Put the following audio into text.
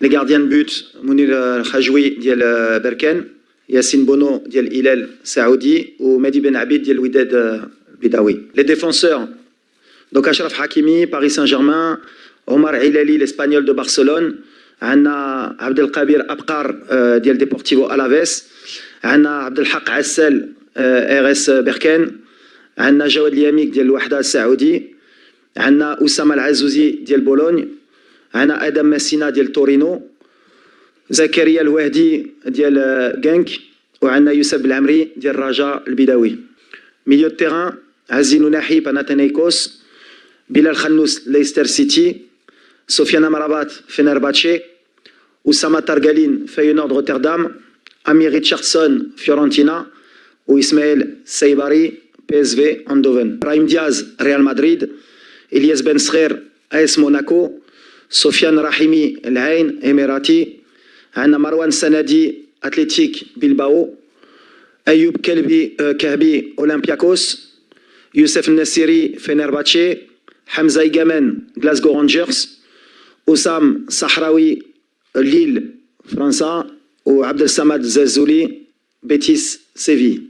Les gardiens de but, Mounir Khajoui ديال بركان, Yassine Bono ديال Hilal Saoudi ou Mehdi Ben Abid ديال Wydad Bidawi. Les défenseurs, donc Achraf Hakimi, Paris Saint-Germain, Omar Hilali, l'Espagnol de Barcelone, عندنا عبد القادر أبقار ديال ديبورتيفو ألافيس, عندنا عبد الحق عسال RS بركان, عندنا جواد الياميك ديال الوحدة السعودي, عندنا أسامة العزوزي ديال بولونيا, عندنا آدم ماسينا ديال تورينو, زكريا الوهدي ديال غانك, وعندنا يوسف العمري ديال الرجاء البيضاوي. ميليو دو تيران عزينو ناحي باناتينيكوس, بلال خنوس ليستر سيتي, سفيان أمرابات فينرباتشي, أسامة ترغالين فيونورد روتردام, أمي ريتشاردسون فيورنتينا, وإسماعيل سيباري PSV Eindhoven. برايم دياز ريال مدريد, إلياس بن صغير AS موناكو, سفيان رحيمي العين إماراتي, عندنا مروان سندي أتلتيك بلباو, أيوب كهبي أولمبياكوس, يوسف النسيري فينرباتشي, حمزة إيجامان غلاسكو رانجرز, أسام صحراوي ليل فرنسا, وعبد الصمد زازولي بيتيس سيفي.